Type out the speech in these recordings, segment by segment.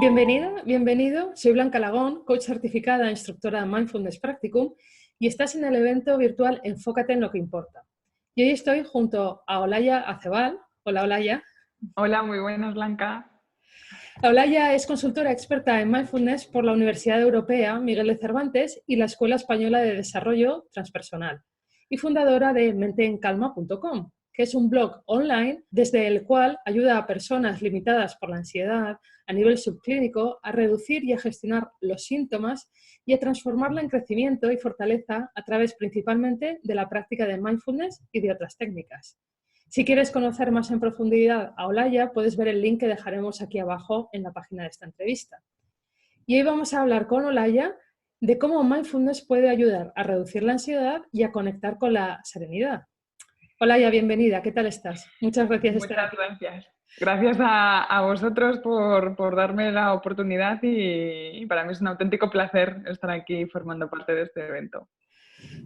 Bienvenida, bienvenido. Soy Blanca Lagón, coach certificada e instructora de Mindfulness Practicum y estás en el evento virtual Enfócate en lo que importa. Y hoy estoy junto a Olaya Acebal. Hola, Olaya. Hola, muy buenas, Blanca. Olaya es consultora experta en Mindfulness por la Universidad Europea Miguel de Cervantes y la Escuela Española de Desarrollo Transpersonal y fundadora de menteencalma.com, que es un blog online desde el cual ayuda a personas limitadas por la ansiedad a nivel subclínico a reducir y a gestionar los síntomas y a transformarla en crecimiento y fortaleza a través principalmente de la práctica de mindfulness y de otras técnicas. Si quieres conocer más en profundidad a Olaya, puedes ver el link que dejaremos aquí abajo en la página de esta entrevista. Y hoy vamos a hablar con Olaya de cómo mindfulness puede ayudar a reducir la ansiedad y a conectar con la serenidad. Olaya, bienvenida. ¿Qué tal estás? Muchas gracias por estar Muchas aquí. gracias. Gracias a vosotros por darme la oportunidad y para mí es un auténtico placer estar aquí formando parte de este evento.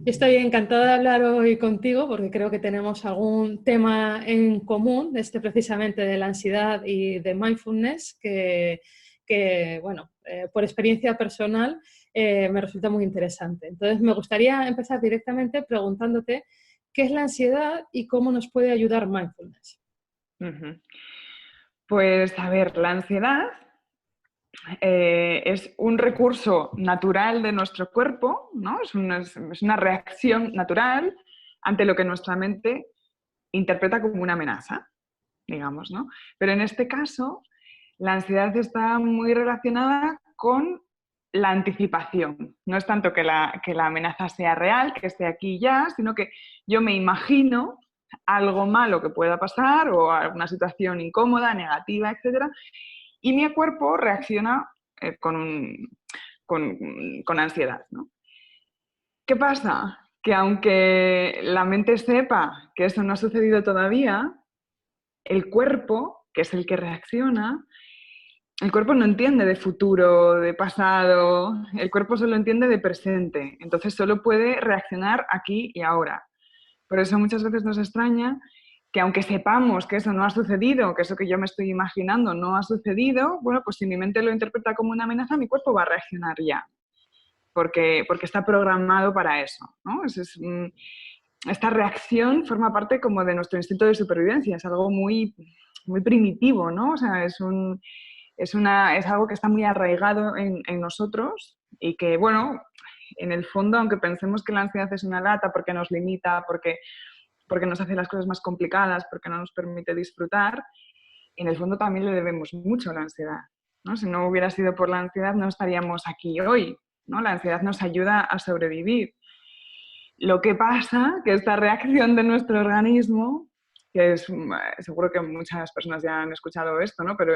Estoy encantada de hablar hoy contigo porque creo que tenemos algún tema en común, precisamente de la ansiedad y de mindfulness, que bueno, por experiencia personal me resulta muy interesante. Entonces, me gustaría empezar directamente preguntándote qué es la ansiedad y cómo nos puede ayudar mindfulness. Pues a ver, la ansiedad es un recurso natural de nuestro cuerpo, ¿no? Es una reacción natural ante lo que nuestra mente interpreta como una amenaza, digamos, ¿no? Pero en este caso, la ansiedad está muy relacionada con la anticipación. No es tanto que la amenaza sea real, que esté aquí ya, sino que yo me imagino algo malo que pueda pasar o alguna situación incómoda, negativa, etcétera, y mi cuerpo reacciona con ansiedad, ¿no? ¿Qué pasa? Que aunque la mente sepa que eso no ha sucedido todavía, el cuerpo, que es el que reacciona, el cuerpo no entiende de futuro, de pasado, el cuerpo solo entiende de presente, entonces solo puede reaccionar aquí y ahora. Por eso muchas veces nos extraña que aunque sepamos que eso no ha sucedido, que eso que yo me estoy imaginando no ha sucedido, bueno, pues si mi mente lo interpreta como una amenaza, mi cuerpo va a reaccionar ya, porque está programado para eso, ¿no? Esta reacción forma parte como de nuestro instinto de supervivencia, es algo muy, muy primitivo, ¿no? O sea, es algo que está muy arraigado en nosotros y que, bueno, en el fondo, aunque pensemos que la ansiedad es una lata porque nos limita, porque nos hace las cosas más complicadas, porque no nos permite disfrutar, en el fondo también le debemos mucho a la ansiedad, ¿no? Si no hubiera sido por la ansiedad no estaríamos aquí hoy, ¿no? La ansiedad nos ayuda a sobrevivir. Lo que pasa que esta reacción de nuestro organismo, que es, seguro que muchas personas ya han escuchado esto, ¿no? Pero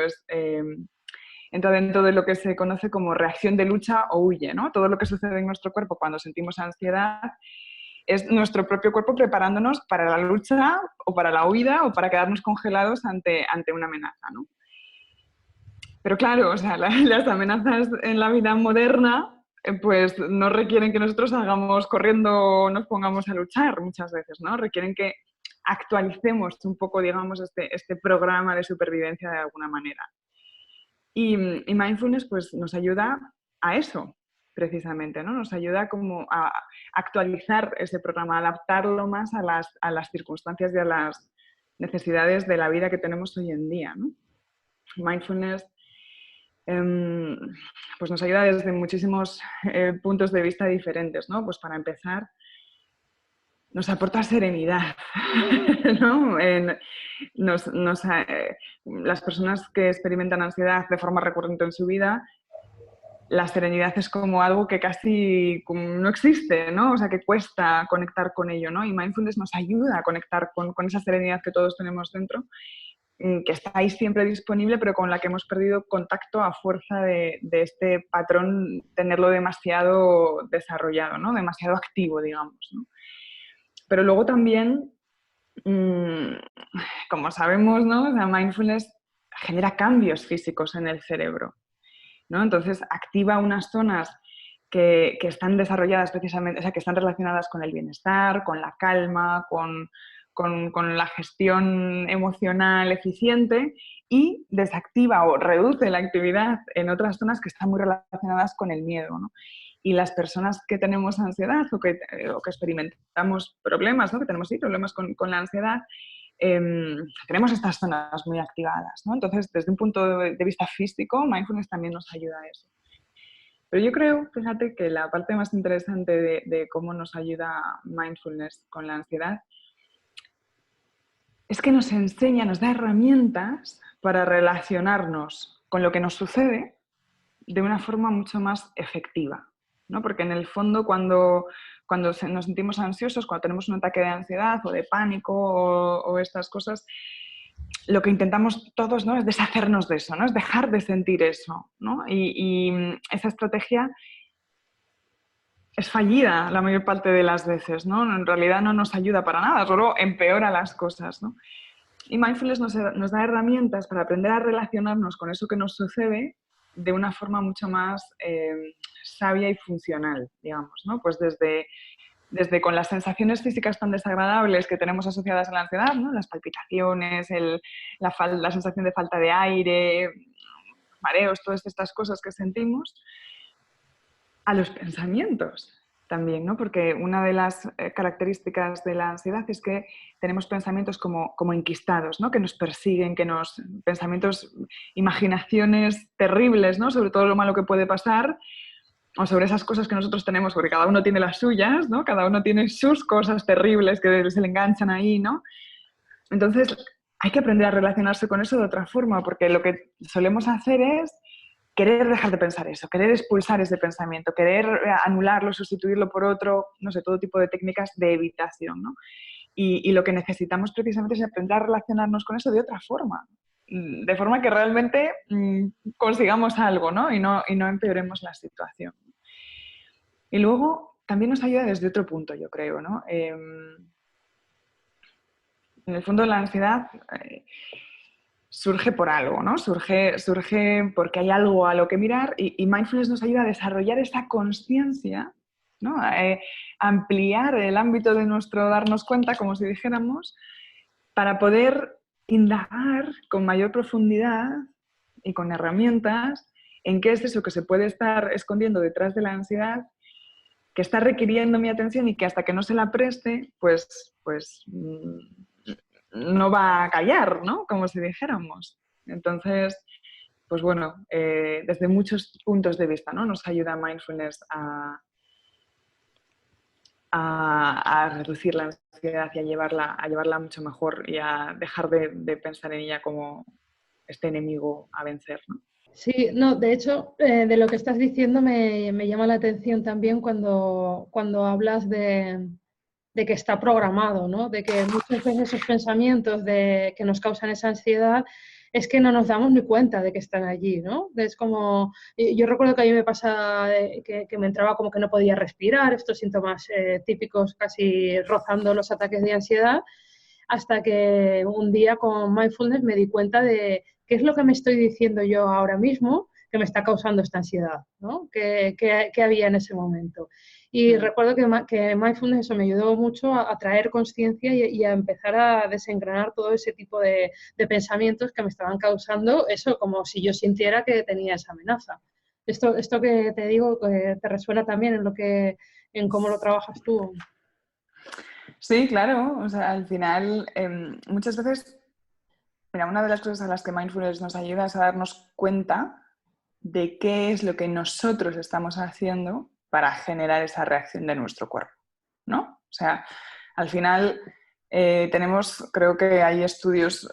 entra dentro de lo que se conoce como reacción de lucha o huye, ¿no? Todo lo que sucede en nuestro cuerpo cuando sentimos ansiedad es nuestro propio cuerpo preparándonos para la lucha o para la huida o para quedarnos congelados ante una amenaza, ¿no? Pero claro, o sea, las amenazas en la vida moderna pues no requieren que nosotros salgamos corriendo o nos pongamos a luchar muchas veces, ¿no? Requieren que actualicemos un poco, digamos, este programa de supervivencia de alguna manera. Y mindfulness pues nos ayuda a eso, precisamente, ¿no? Nos ayuda como a actualizar ese programa, a adaptarlo más a las circunstancias y a las necesidades de la vida que tenemos hoy en día, ¿no? Mindfulness pues nos ayuda desde muchísimos puntos de vista diferentes, ¿no? Pues para empezar, nos aporta serenidad, ¿no? Las personas que experimentan ansiedad de forma recurrente en su vida, la serenidad es como algo que casi no existe, ¿no? O sea, que cuesta conectar con ello, ¿no? Y mindfulness nos ayuda a conectar con esa serenidad que todos tenemos dentro, que está ahí siempre disponible, pero con la que hemos perdido contacto a fuerza de este patrón, tenerlo demasiado desarrollado, ¿no? Demasiado activo, digamos, ¿no? Pero luego también, como sabemos, ¿no? O sea, mindfulness genera cambios físicos en el cerebro, ¿no? Entonces activa unas zonas que están desarrolladas precisamente, o sea, que están relacionadas con el bienestar, con la calma, con con la gestión emocional eficiente y desactiva o reduce la actividad en otras zonas que están muy relacionadas con el miedo, ¿no? Y las personas que tenemos ansiedad o que experimentamos problemas, ¿no? Que tenemos problemas con la ansiedad, tenemos estas zonas muy activadas, ¿no? Entonces, desde un punto de vista físico, mindfulness también nos ayuda a eso. Pero yo creo, fíjate, que la parte más interesante de cómo nos ayuda mindfulness con la ansiedad es que nos enseña, nos da herramientas para relacionarnos con lo que nos sucede de una forma mucho más efectiva, ¿no? Porque en el fondo cuando nos sentimos ansiosos, cuando tenemos un ataque de ansiedad o de pánico o estas cosas, lo que intentamos todos, ¿no? Es deshacernos de eso, ¿no? Es dejar de sentir eso, ¿no? Y esa estrategia es fallida la mayor parte de las veces, ¿no? En realidad no nos ayuda para nada, solo empeora las cosas, ¿no? Y mindfulness nos da herramientas para aprender a relacionarnos con eso que nos sucede de una forma mucho más sabia y funcional, digamos, ¿no? Pues desde con las sensaciones físicas tan desagradables que tenemos asociadas a la ansiedad, ¿no? Las palpitaciones, la sensación de falta de aire, mareos, todas estas cosas que sentimos, a los pensamientos también, ¿no? Porque una de las características de la ansiedad es que tenemos pensamientos como enquistados, ¿no? Que nos persiguen, pensamientos, imaginaciones terribles, ¿no? Sobre todo lo malo que puede pasar, o sobre esas cosas que nosotros tenemos, porque cada uno tiene las suyas, ¿no? Cada uno tiene sus cosas terribles que se le enganchan ahí, ¿no? Entonces, hay que aprender a relacionarse con eso de otra forma, porque lo que solemos hacer es querer dejar de pensar eso, querer expulsar ese pensamiento, querer anularlo, sustituirlo por otro, no sé, todo tipo de técnicas de evitación, ¿no? Y lo que necesitamos precisamente es aprender a relacionarnos con eso de otra forma, de forma que realmente consigamos algo, ¿no? Y no empeoremos la situación. Y luego también nos ayuda desde otro punto, yo creo, ¿no? En el fondo la ansiedad surge por algo, ¿no? Surge porque hay algo a lo que mirar y mindfulness nos ayuda a desarrollar esa conciencia, ¿no? Ampliar el ámbito de nuestro darnos cuenta, como si dijéramos, para poder indagar con mayor profundidad y con herramientas en qué es eso que se puede estar escondiendo detrás de la ansiedad, que está requiriendo mi atención y que hasta que no se la preste, pues no va a callar, ¿no? Como si dijéramos. Entonces, pues bueno, desde muchos puntos de vista, ¿no? Nos ayuda mindfulness a reducir la ansiedad y a llevarla mucho mejor y a dejar de pensar en ella como este enemigo a vencer, ¿no? Sí, no, de hecho, de lo que estás diciendo me llama la atención también cuando hablas de que está programado, ¿no? De que muchas veces esos pensamientos que nos causan esa ansiedad es que no nos damos ni cuenta de que están allí, ¿no? Es como, yo recuerdo que a mí me pasa que me entraba como que no podía respirar, estos síntomas típicos casi rozando los ataques de ansiedad, hasta que un día con mindfulness me di cuenta de qué es lo que me estoy diciendo yo ahora mismo que me está causando esta ansiedad, ¿no? ¿Qué había en ese momento? Y recuerdo que mindfulness eso me ayudó mucho a traer conciencia y a empezar a desengranar todo ese tipo de pensamientos que me estaban causando eso, como si yo sintiera que tenía esa amenaza. Esto que te digo, que te resuena también en cómo lo trabajas tú. Sí, claro. O sea, al final, muchas veces, mira, una de las cosas a las que mindfulness nos ayuda es a darnos cuenta de qué es lo que nosotros estamos haciendo para generar esa reacción de nuestro cuerpo, ¿no? O sea, al final creo que hay estudios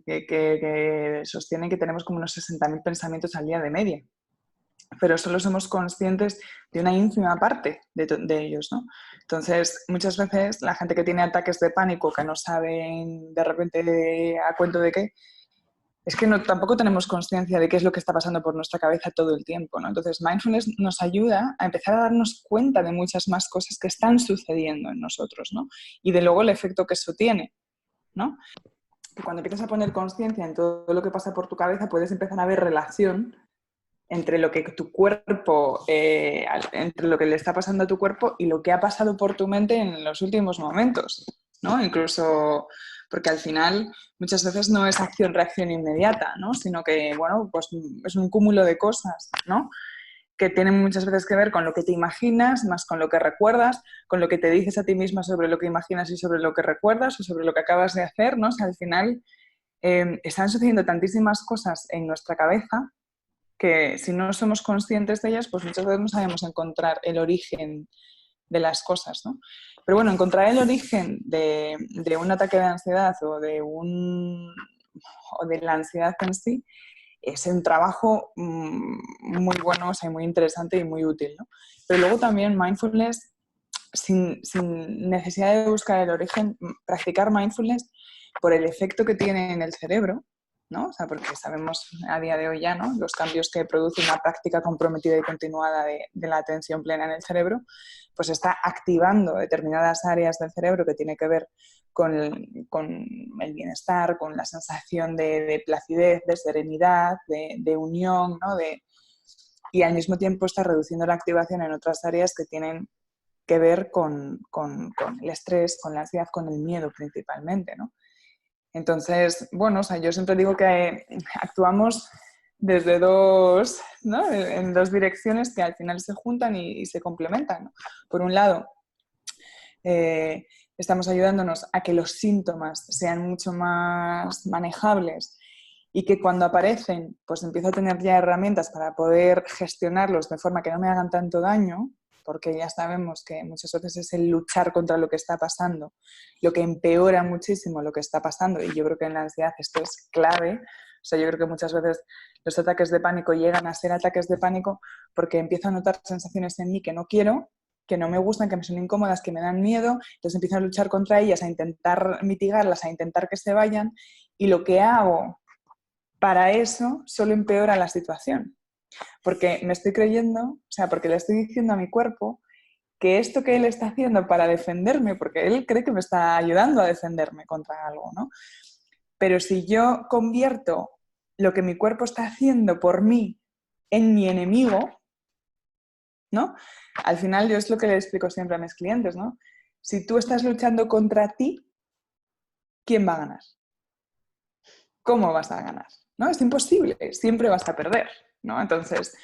que sostienen que tenemos como unos 60.000 pensamientos al día de media, pero solo somos conscientes de una ínfima parte de ellos, ¿no? Entonces, muchas veces la gente que tiene ataques de pánico, que no saben de repente a cuento de qué, es que tampoco tenemos conciencia de qué es lo que está pasando por nuestra cabeza todo el tiempo, ¿no? Entonces, mindfulness nos ayuda a empezar a darnos cuenta de muchas más cosas que están sucediendo en nosotros, ¿no? Y de luego el efecto que eso tiene, ¿no? Que cuando empiezas a poner conciencia en todo lo que pasa por tu cabeza, puedes empezar a ver relación entre lo que tu cuerpo, entre lo que le está pasando a tu cuerpo y lo que ha pasado por tu mente en los últimos momentos, ¿no? Incluso porque al final muchas veces no es acción-reacción inmediata, ¿no? Sino que, bueno, pues es un cúmulo de cosas, ¿no? Que tienen muchas veces que ver con lo que te imaginas, más con lo que recuerdas, con lo que te dices a ti misma sobre lo que imaginas y sobre lo que recuerdas o sobre lo que acabas de hacer, ¿no? O sea, al final están sucediendo tantísimas cosas en nuestra cabeza que si no somos conscientes de ellas, pues muchas veces no sabemos encontrar el origen de las cosas, ¿no? Pero bueno, encontrar el origen de un ataque de ansiedad o de la ansiedad en sí es un trabajo muy bueno, o sea, muy interesante y muy útil, ¿no? Pero luego también mindfulness, sin necesidad de buscar el origen, practicar mindfulness por el efecto que tiene en el cerebro, ¿no? O sea, porque sabemos a día de hoy ya, ¿no?, los cambios que produce una práctica comprometida y continuada de la atención plena en el cerebro, pues está activando determinadas áreas del cerebro que tiene que ver con el bienestar, con la sensación de placidez, de serenidad, de unión, ¿no? Y al mismo tiempo está reduciendo la activación en otras áreas que tienen que ver con el estrés, con la ansiedad, con el miedo principalmente, ¿no? Entonces, bueno, o sea, yo siempre digo que actuamos desde dos, ¿no?, en dos direcciones que al final se juntan y se complementan, ¿no? Por un lado, estamos ayudándonos a que los síntomas sean mucho más manejables y que cuando aparecen, pues empiezo a tener ya herramientas para poder gestionarlos de forma que no me hagan tanto daño, porque ya sabemos que muchas veces es el luchar contra lo que está pasando, lo que empeora muchísimo lo que está pasando, y yo creo que en la ansiedad esto es clave. O sea, yo creo que muchas veces los ataques de pánico llegan a ser ataques de pánico porque empiezo a notar sensaciones en mí que no quiero, que no me gustan, que me son incómodas, que me dan miedo, entonces empiezo a luchar contra ellas, a intentar mitigarlas, a intentar que se vayan, y lo que hago para eso solo empeora la situación. Porque me estoy creyendo, o sea, porque le estoy diciendo a mi cuerpo que esto que él está haciendo para defenderme, porque él cree que me está ayudando a defenderme contra algo, ¿no? Pero si yo convierto lo que mi cuerpo está haciendo por mí en mi enemigo, ¿no? Al final yo es lo que le explico siempre a mis clientes, ¿no? Si tú estás luchando contra ti, ¿quién va a ganar? ¿Cómo vas a ganar? ¿No? Es imposible, siempre vas a perder, ¿no? Entonces,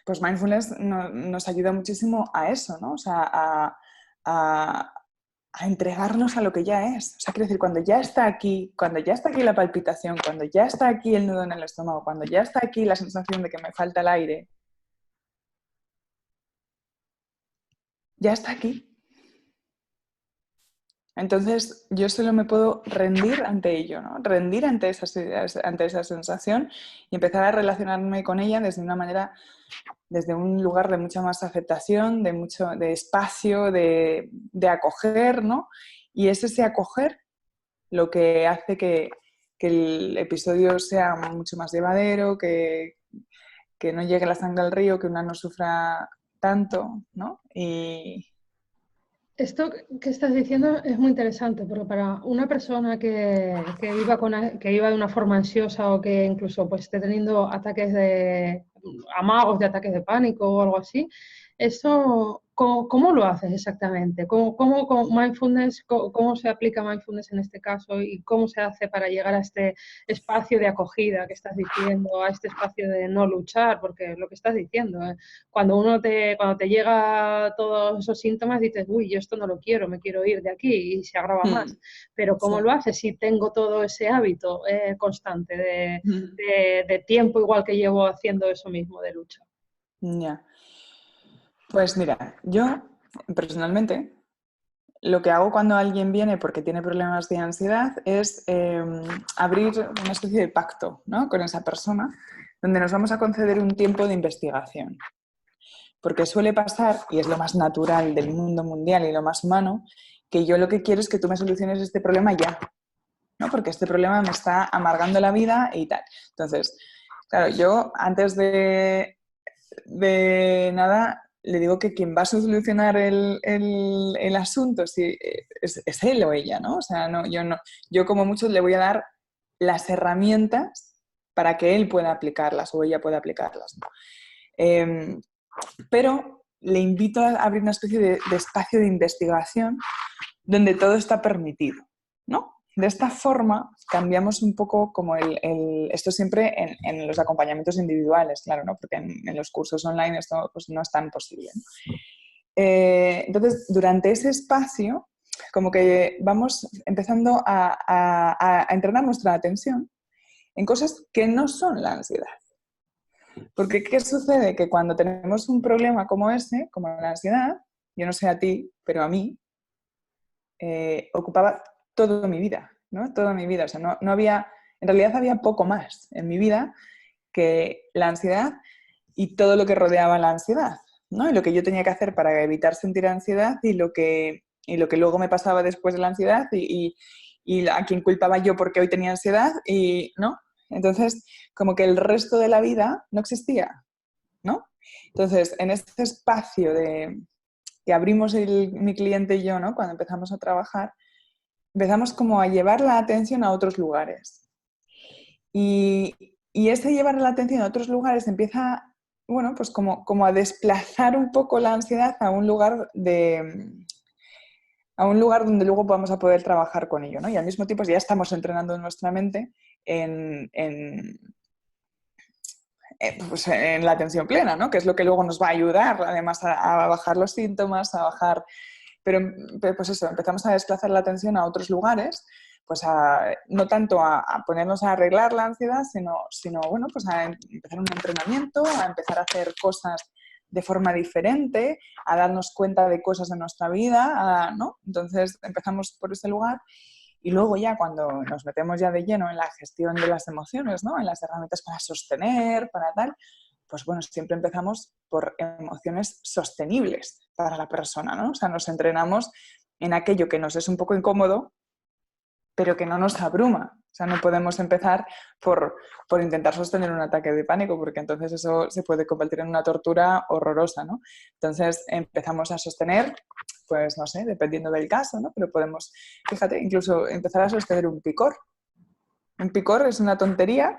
pues mindfulness nos ayuda muchísimo a eso, ¿no? O sea, a entregarnos a lo que ya es. O sea, quiero decir, cuando ya está aquí la palpitación, cuando ya está aquí el nudo en el estómago, cuando ya está aquí la sensación de que me falta el aire, ya está aquí. Entonces, yo solo me puedo rendir ante ello, ¿no? Rendir ante esas ideas, ante esa sensación, y empezar a relacionarme con ella desde una manera, desde un lugar de mucha más aceptación, de espacio, de acoger, ¿no? Y es ese acoger lo que hace que el episodio sea mucho más llevadero, que no llegue la sangre al río, que una no sufra tanto, ¿no? Y Esto que estás diciendo es muy interesante, porque para una persona que viva, que viva de una forma ansiosa o que incluso pues, esté teniendo ataques de amagos de ataques de pánico o algo así, eso, ¿cómo lo haces exactamente? ¿Cómo con mindfulness, cómo se aplica mindfulness en este caso y cómo se hace para llegar a este espacio de acogida que estás diciendo, a este espacio de no luchar? Porque lo que estás diciendo, cuando te llega todos esos síntomas dices, uy, yo esto no lo quiero, me quiero ir de aquí y se agrava más. Pero sí. ¿cómo lo haces si tengo todo ese hábito constante Mm. de tiempo igual que llevo haciendo eso mismo de lucha? Ya. Pues mira, yo personalmente lo que hago cuando alguien viene porque tiene problemas de ansiedad es abrir una especie de pacto, ¿no?, con esa persona, donde nos vamos a conceder un tiempo de investigación. Porque suele pasar, y es lo más natural del mundo mundial y lo más humano, que yo lo que quiero es que tú me soluciones este problema ya, ¿no? Porque este problema me está amargando la vida y tal. Entonces, claro, yo antes de nada le digo que quien va a solucionar el asunto sí, es él o ella, ¿no? O sea, yo como mucho le voy a dar las herramientas para que él pueda aplicarlas o ella pueda aplicarlas, ¿no? Pero le invito a abrir una especie de espacio de investigación donde todo está permitido, ¿no? De esta forma cambiamos un poco como esto siempre en los acompañamientos individuales, claro, ¿no? Porque en los cursos online esto pues, no es tan posible, ¿no? Entonces, durante ese espacio, como que vamos empezando a entrenar nuestra atención en cosas que no son la ansiedad. Porque ¿qué sucede? Que cuando tenemos un problema como ese, como la ansiedad, yo no sé a ti, pero a mí, ocupaba toda mi vida, ¿no? Toda mi vida. O sea, no había, en realidad había poco más en mi vida que la ansiedad y todo lo que rodeaba la ansiedad, ¿no? Y lo que yo tenía que hacer para evitar sentir ansiedad y lo que luego me pasaba después de la ansiedad y a quien culpaba yo porque hoy tenía ansiedad y, ¿no? Entonces, como que el resto de la vida no existía, ¿no? Entonces, en este espacio que abrimos mi cliente y yo, ¿no? Cuando empezamos a trabajar, empezamos como a llevar la atención a otros lugares. Y ese llevar la atención a otros lugares empieza, bueno, pues como a desplazar un poco la ansiedad a un lugar donde luego vamos a poder trabajar con ello, ¿no? Y al mismo tiempo ya estamos entrenando nuestra mente pues en la atención plena, ¿no? Que es lo que luego nos va a ayudar, además, a bajar los síntomas, a bajar... Pero pues eso, empezamos a desplazar la atención a otros lugares, pues no tanto a ponernos a arreglar la ansiedad, sino bueno, pues a empezar un entrenamiento, a empezar a hacer cosas de forma diferente, a darnos cuenta de cosas de nuestra vida, ¿no? Entonces empezamos por ese lugar. Y luego ya cuando nos metemos ya de lleno en la gestión de las emociones, ¿no? En las herramientas para sostener, para tal, pues bueno, siempre empezamos por emociones sostenibles para la persona, ¿no? O sea, nos entrenamos en aquello que nos es un poco incómodo, pero que no nos abruma. O sea, no podemos empezar por intentar sostener un ataque de pánico, porque entonces eso se puede convertir en una tortura horrorosa, ¿no? Entonces empezamos a sostener, pues no sé, dependiendo del caso, ¿no? Pero podemos, fíjate, incluso empezar a sostener un picor. Un picor es una tontería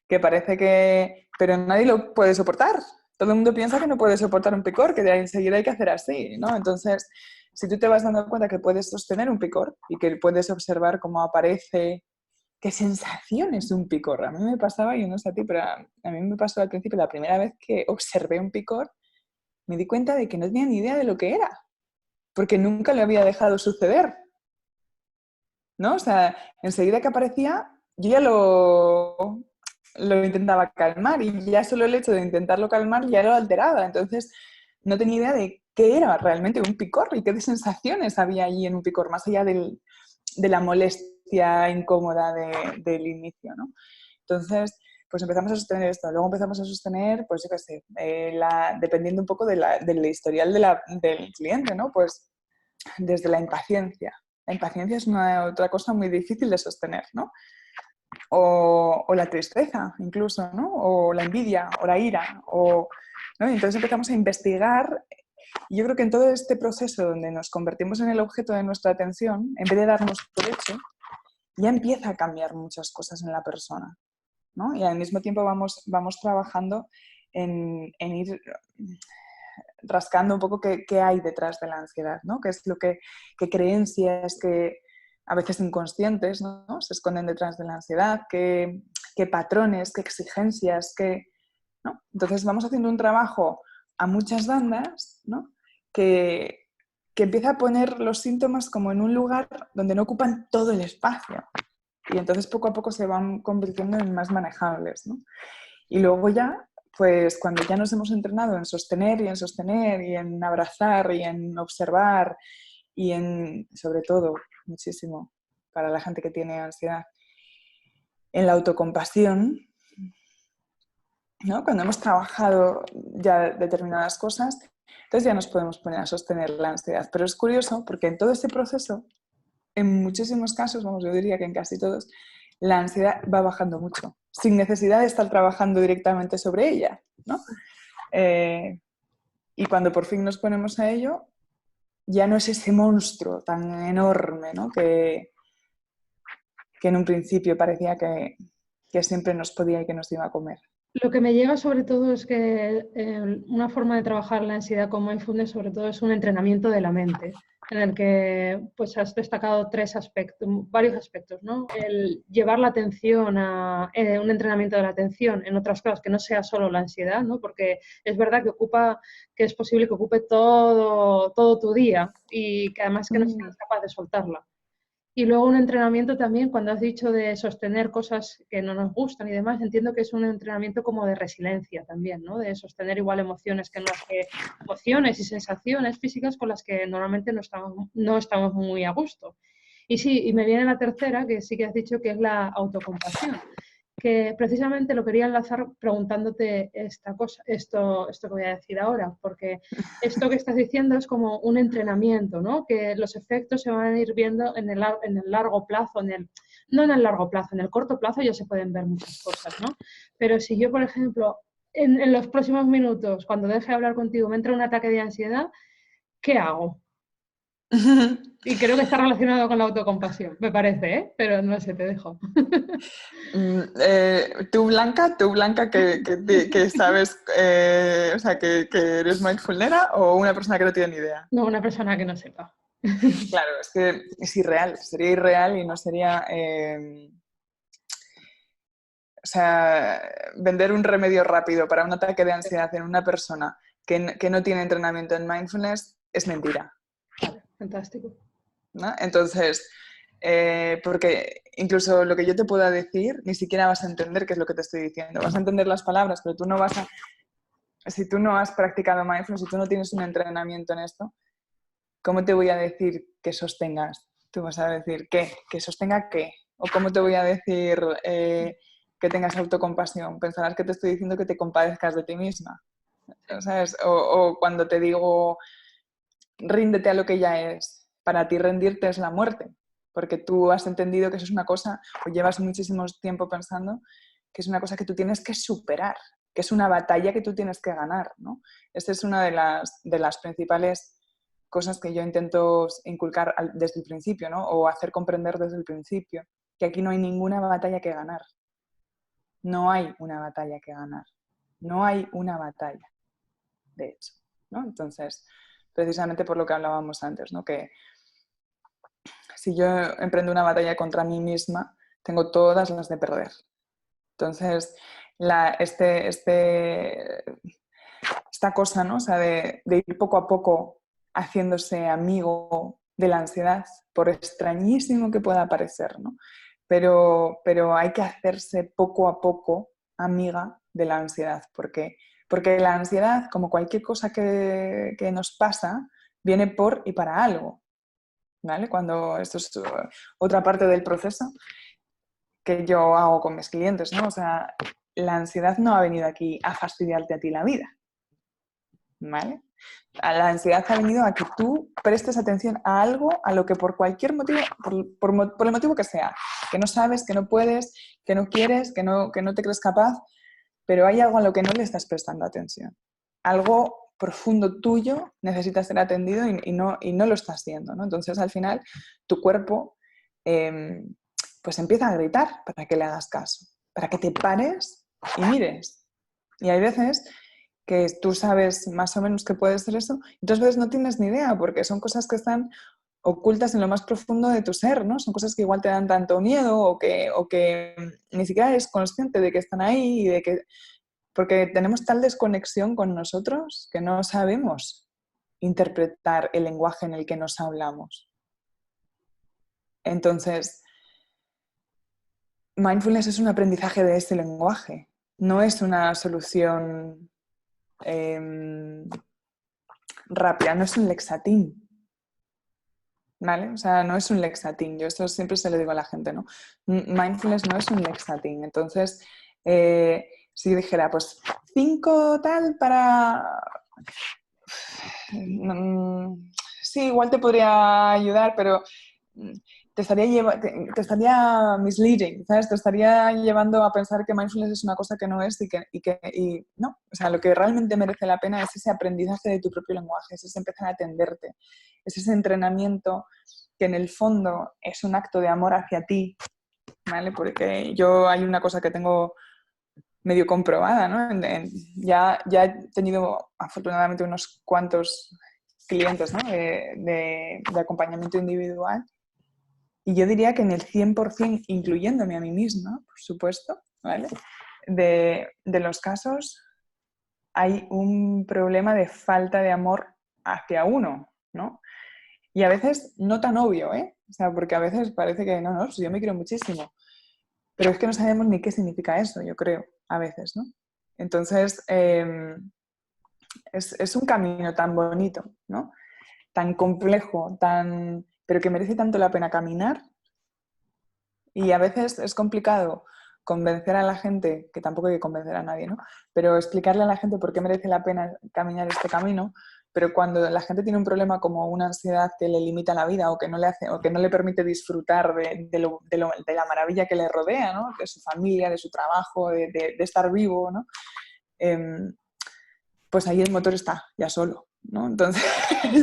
que parece que... pero nadie lo puede soportar. Todo el mundo piensa que no puede soportar un picor, que enseguida hay que hacer así, ¿no? Entonces, si tú te vas dando cuenta que puedes sostener un picor y que puedes observar cómo aparece, qué sensación es un picor. A mí me pasaba, yo no sé a ti, pero a mí me pasó al principio, la primera vez que observé un picor, me di cuenta de que no tenía ni idea de lo que era, porque nunca lo había dejado suceder, ¿no? O sea, enseguida que aparecía, yo ya lo intentaba calmar y ya solo el hecho de intentarlo calmar ya lo alteraba. Entonces, no tenía idea de qué era realmente un picor y qué sensaciones había allí en un picor, más allá de la molestia incómoda del inicio, ¿no? Entonces, pues empezamos a sostener esto. Luego empezamos a sostener, pues yo qué sé, dependiendo un poco del historial del cliente, ¿no? Pues desde la impaciencia. La impaciencia es otra cosa muy difícil de sostener, ¿no? O la tristeza, incluso, ¿no? O la envidia, o la ira, ¿no? Y entonces empezamos a investigar. Y yo creo que en todo este proceso donde nos convertimos en el objeto de nuestra atención, en vez de darnos por hecho, ya empieza a cambiar muchas cosas en la persona, ¿no? Y al mismo tiempo vamos trabajando en ir rascando un poco qué hay detrás de la ansiedad, ¿no? Qué es qué creencias que a veces inconscientes, ¿no? Se esconden detrás de la ansiedad, qué patrones, qué exigencias, ¿no? Entonces vamos haciendo un trabajo a muchas bandas, ¿no? que empieza a poner los síntomas como en un lugar donde no ocupan todo el espacio. Y entonces poco a poco se van convirtiendo en más manejables, ¿no? Y luego ya, pues cuando ya nos hemos entrenado en sostener y en abrazar y en observar y sobre todo, muchísimo, para la gente que tiene ansiedad, en la autocompasión, ¿no? Cuando hemos trabajado ya determinadas cosas, entonces ya nos podemos poner a sostener la ansiedad. Pero es curioso porque en todo este proceso, en muchísimos casos, vamos, yo diría que en casi todos, la ansiedad va bajando mucho, sin necesidad de estar trabajando directamente sobre ella, ¿no? Y cuando por fin nos ponemos a ello, ya no es ese monstruo tan enorme, ¿no? que en un principio parecía que siempre nos podía y que nos iba a comer. Lo que me llega sobre todo es que una forma de trabajar la ansiedad con mindfulness sobre todo es un entrenamiento de la mente, en el que pues has destacado tres aspectos, varios aspectos, ¿no? El llevar la atención a un entrenamiento de la atención en otras cosas que no sea solo la ansiedad, ¿no? Porque es verdad que es posible que ocupe todo tu día y que además que no seas capaz de soltarla. Y luego un entrenamiento también, cuando has dicho de sostener cosas que no nos gustan y demás, entiendo que es un entrenamiento como de resiliencia también, ¿no? De sostener igual emociones emociones y sensaciones físicas con las que normalmente no estamos muy a gusto. Y sí, y me viene la tercera, que sí que has dicho que es la autocompasión, que precisamente lo quería enlazar preguntándote esta cosa, esto que voy a decir ahora, porque esto que estás diciendo es como un entrenamiento, ¿no? Que los efectos se van a ir viendo en el largo plazo, no en el largo plazo, en el corto plazo ya se pueden ver muchas cosas, ¿no? Pero si yo, por ejemplo, en los próximos minutos, cuando deje de hablar contigo, me entra un ataque de ansiedad, ¿qué hago? Y creo que está relacionado con la autocompasión, me parece, ¿eh? Pero no sé, te dejo. Tú Blanca que sabes, o sea, que eres mindfulnera o una persona que no tiene ni idea. No, una persona que no sepa. Claro, es que es irreal, sería irreal y no sería, o sea, vender un remedio rápido para un ataque de ansiedad en una persona que no tiene entrenamiento en mindfulness es mentira, Vale, fantástico. ¿no? Entonces, porque incluso lo que yo te pueda decir, ni siquiera vas a entender qué es lo que te estoy diciendo. Vas a entender las palabras, pero tú no vas a... Si tú no has practicado mindfulness, si tú no tienes un entrenamiento en esto, ¿cómo te voy a decir que sostengas? Tú vas a decir, ¿qué? ¿Que sostenga qué? ¿O cómo te voy a decir que tengas autocompasión? Pensarás que te estoy diciendo que te compadezcas de ti misma, ¿sabes? O cuando te digo, ríndete a lo que ya es. Para ti rendirte es la muerte, porque tú has entendido que eso es una cosa, o llevas muchísimo tiempo pensando, que es una cosa que tú tienes que superar, que es una batalla que tú tienes que ganar, ¿no? Esta es una de las principales cosas que yo intento inculcar desde el principio, ¿no? O hacer comprender desde el principio, que aquí no hay ninguna batalla que ganar. No hay una batalla que ganar. No hay una batalla, de hecho, ¿no? Entonces, precisamente por lo que hablábamos antes, ¿no? Que si yo emprendo una batalla contra mí misma, tengo todas las de perder. Entonces, esta cosa, ¿no? O sea, de ir poco a poco haciéndose amigo de la ansiedad, por extrañísimo que pueda parecer, ¿no? Pero hay que hacerse poco a poco amiga de la ansiedad, porque la ansiedad, como cualquier cosa que nos pasa, viene por y para algo, ¿vale? Cuando esto es otra parte del proceso que yo hago con mis clientes, ¿no? O sea, la ansiedad no ha venido aquí a fastidiarte a ti la vida, ¿vale? La ansiedad ha venido a que tú prestes atención a algo, a lo que por cualquier motivo, por el motivo que sea, que no sabes, que no puedes, que no quieres, que no te crees capaz, pero hay algo a lo que no le estás prestando atención. Algo profundo tuyo necesita ser atendido y no lo está haciendo, ¿no? Entonces, al final, tu cuerpo pues empieza a gritar para que le hagas caso, para que te pares y mires. Y hay veces que tú sabes más o menos que puede ser eso, y otras veces no tienes ni idea, porque son cosas que están ocultas en lo más profundo de tu ser, ¿no? Son cosas que igual te dan tanto miedo o que ni siquiera eres consciente de que están ahí y de que... Porque tenemos tal desconexión con nosotros que no sabemos interpretar el lenguaje en el que nos hablamos. Entonces, mindfulness es un aprendizaje de ese lenguaje, no es una solución rápida, no es un lexatín, ¿vale? O sea, no es un lexatín, yo esto siempre se lo digo a la gente, ¿no? Mindfulness no es un lexatín, entonces, si dijera, pues 5 tal para... Sí, igual te podría ayudar, pero te estaría misleading, ¿sabes? Te estaría llevando a pensar que mindfulness es una cosa que no es y no. O sea, lo que realmente merece la pena es ese aprendizaje de tu propio lenguaje, es ese empezar a atenderte, es ese entrenamiento que en el fondo es un acto de amor hacia ti, ¿vale? Porque yo hay una cosa que tengo medio comprobada, ¿no? Ya he tenido afortunadamente unos cuantos clientes, ¿no? de acompañamiento individual, y yo diría que en el 100%, incluyéndome a mí misma, por supuesto, ¿vale? De los casos hay un problema de falta de amor hacia uno, ¿no? Y a veces no tan obvio, ¿eh? O sea, porque a veces parece que no, yo me quiero muchísimo, pero es que no sabemos ni qué significa eso, yo creo, a veces, ¿no? Entonces, es un camino tan bonito, ¿no? Tan complejo, pero que merece tanto la pena caminar, y a veces es complicado convencer a la gente, que tampoco hay que convencer a nadie, ¿no? Pero explicarle a la gente por qué merece la pena caminar este camino. Pero cuando la gente tiene un problema como una ansiedad que le limita la vida o que no le hace, o que no le permite disfrutar de la maravilla que le rodea, ¿no? De su familia, de su trabajo, de estar vivo, ¿no? Pues ahí el motor está ya solo, ¿no? Entonces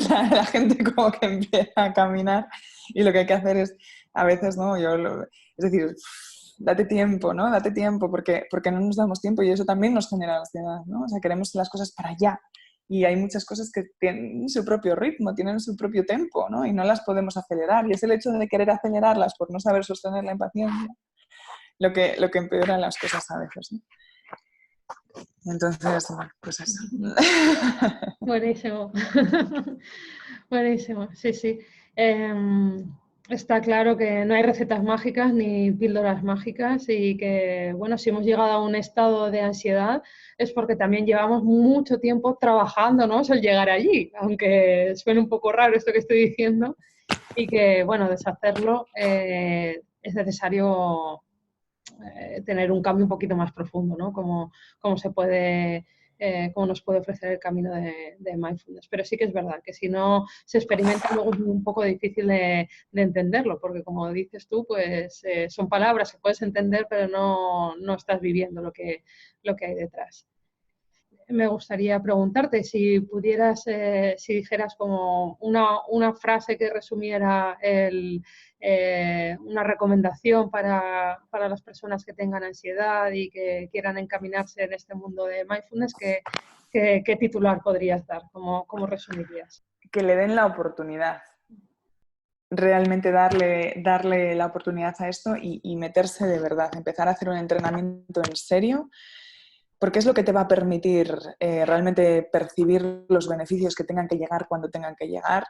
la gente como que empieza a caminar, y lo que hay que hacer es, a veces, ¿no? Es decir, date tiempo, ¿no? Date tiempo, porque no nos damos tiempo, y eso también nos genera ansiedad, ¿no? O sea, queremos las cosas para allá, y hay muchas cosas que tienen su propio ritmo, tienen su propio tempo, ¿no? Y no las podemos acelerar, y es el hecho de querer acelerarlas por no saber sostener la impaciencia lo que empeora las cosas a veces, ¿no? Entonces, bueno, pues eso. Buenísimo. Buenísimo, sí, sí. Está claro que no hay recetas mágicas ni píldoras mágicas, y que, bueno, si hemos llegado a un estado de ansiedad es porque también llevamos mucho tiempo trabajándonos el llegar allí, aunque suene un poco raro esto que estoy diciendo, y que, bueno, deshacerlo es necesario tener un cambio un poquito más profundo, ¿no? Cómo se puede, cómo nos puede ofrecer el camino de mindfulness. Pero sí que es verdad que si no se experimenta, luego es un poco difícil de entenderlo, porque como dices tú, pues son palabras que puedes entender, pero no estás viviendo lo que hay detrás. Me gustaría preguntarte si pudieras, si dijeras como una frase que resumiera una recomendación para las personas que tengan ansiedad y que quieran encaminarse en este mundo de mindfulness, ¿qué titular podrías dar? ¿Cómo resumirías? Que le den la oportunidad, realmente darle la oportunidad a esto, y meterse de verdad, empezar a hacer un entrenamiento en serio, porque es lo que te va a permitir realmente percibir los beneficios que tengan que llegar cuando tengan que llegar.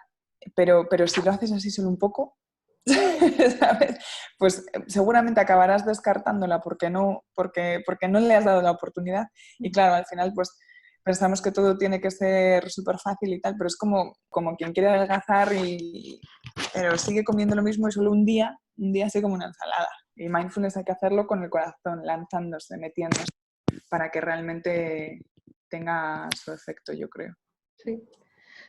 Pero si lo haces así solo un poco, ¿sabes? Pues seguramente acabarás descartándola porque no le has dado la oportunidad. Y claro, al final pues pensamos que todo tiene que ser súper fácil y tal, pero es como quien quiere adelgazar pero sigue comiendo lo mismo, y solo un día así como una ensalada. Y mindfulness hay que hacerlo con el corazón, lanzándose, metiéndose, para que realmente tenga su efecto, yo creo. Sí.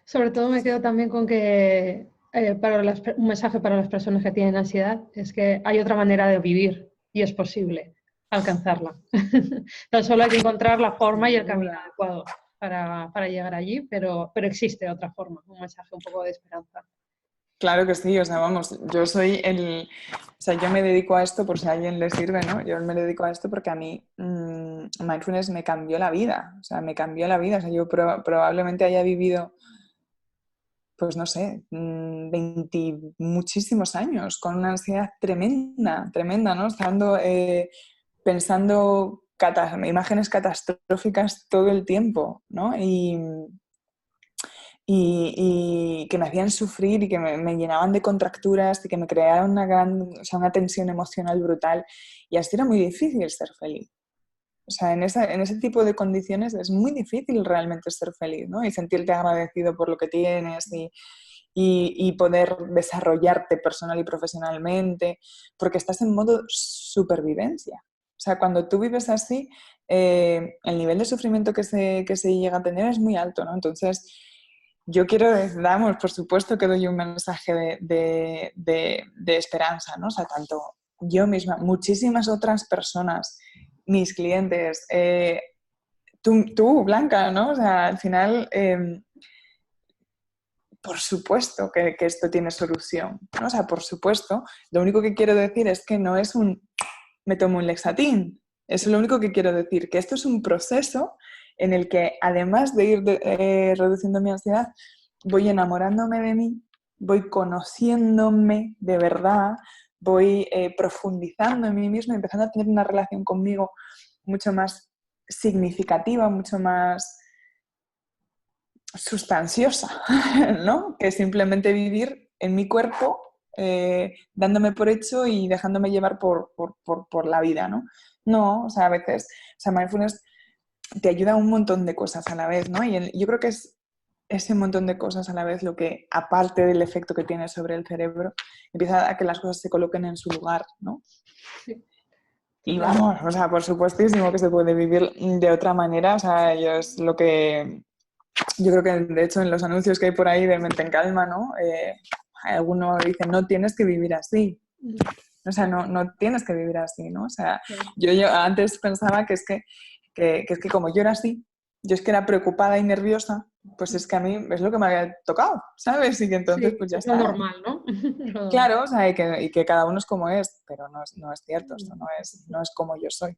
Sobre todo me quedo también con que un mensaje para las personas que tienen ansiedad es que hay otra manera de vivir y es posible alcanzarla. Tan solo hay que encontrar la forma y el camino adecuado para llegar allí, pero existe otra forma, un mensaje un poco de esperanza. Claro que sí, o sea, vamos, o sea, yo me dedico a esto por si a alguien le sirve, ¿no? Yo me dedico a esto porque a mí mindfulness me cambió la vida, o sea, me cambió la vida, o sea, yo probablemente haya vivido, pues no sé, 20 muchísimos años con una ansiedad tremenda, tremenda, ¿no? Estando pensando imágenes catastróficas todo el tiempo, ¿no? Y que me hacían sufrir, y que me llenaban de contracturas, y que me crearon una tensión emocional brutal, y así era muy difícil ser feliz. O sea, en ese tipo de condiciones es muy difícil realmente ser feliz, ¿no? Y sentirte agradecido por lo que tienes, y poder desarrollarte personal y profesionalmente, porque estás en modo supervivencia. O sea, cuando tú vives así, el nivel de sufrimiento que se llega a tener es muy alto, ¿no? Entonces, yo damos, por supuesto que doy un mensaje de esperanza, ¿no? O sea, tanto yo misma, muchísimas otras personas, mis clientes, tú, Blanca, ¿no? O sea, al final, por supuesto que esto tiene solución, ¿no? O sea, por supuesto. Lo único que quiero decir es que no es me tomo un Lexatín, Eso es lo único que quiero decir, que esto es un proceso en el que, además de ir reduciendo mi ansiedad, voy enamorándome de mí, voy conociéndome de verdad, voy profundizando en mí misma, empezando a tener una relación conmigo mucho más significativa, mucho más sustanciosa, ¿no? Que simplemente vivir en mi cuerpo, dándome por hecho y dejándome llevar por la vida, ¿no? No, o sea, a veces, o sea, mindfulness te ayuda a un montón de cosas a la vez, ¿no? Y yo creo que es ese montón de cosas a la vez lo que, aparte del efecto que tiene sobre el cerebro, empieza a que las cosas se coloquen en su lugar, ¿no? Sí, Y totalmente. vamos, o sea, por supuestísimo que se puede vivir de otra manera, o sea, es lo que yo creo que de hecho en los anuncios que hay por ahí de Mente en Calma, ¿no? Algunos dicen, no tienes que vivir así. O sea, no tienes que vivir así, ¿no? O sea, yo antes pensaba que es que como yo era así, yo es que era preocupada y nerviosa, pues es que a mí es lo que me había tocado, ¿sabes? Y que entonces Sí, pues ya es lo está. normal, ¿no? Lo normal. Claro, o sea, y que cada uno es como es, pero no es cierto, esto no es como yo soy.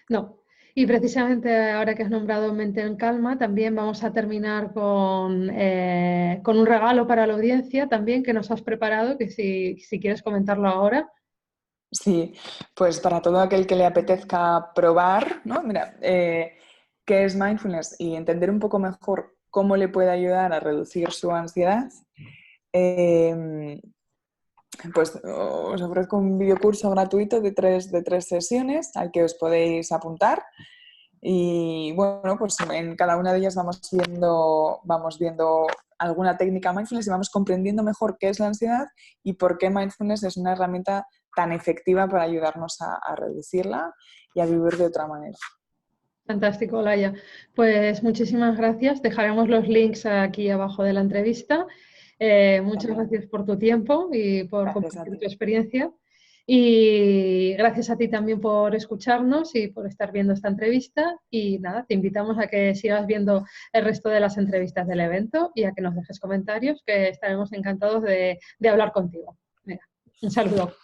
No. Y precisamente ahora que has nombrado Mente en Calma, también vamos a terminar con un regalo para la audiencia también que nos has preparado, que si quieres comentarlo ahora. Sí, pues para todo aquel que le apetezca probar, ¿no? Mira, qué es mindfulness y entender un poco mejor cómo le puede ayudar a reducir su ansiedad, eh, pues os ofrezco un videocurso gratuito de tres sesiones al que os podéis apuntar. Y bueno, pues en cada una de ellas vamos viendo alguna técnica mindfulness y vamos comprendiendo mejor qué es la ansiedad y por qué mindfulness es una herramienta tan efectiva para ayudarnos a reducirla y a vivir de otra manera. Fantástico, Laia. Pues muchísimas gracias. Dejaremos los links aquí abajo de la entrevista. Muchas Genial. gracias por tu tiempo y por Gracias a compartir tu ti. experiencia. Y gracias a ti también por escucharnos y por estar viendo esta entrevista. Y nada, te invitamos a que sigas viendo el resto de las entrevistas del evento y a que nos dejes comentarios, que estaremos encantados de hablar contigo. Venga, un saludo.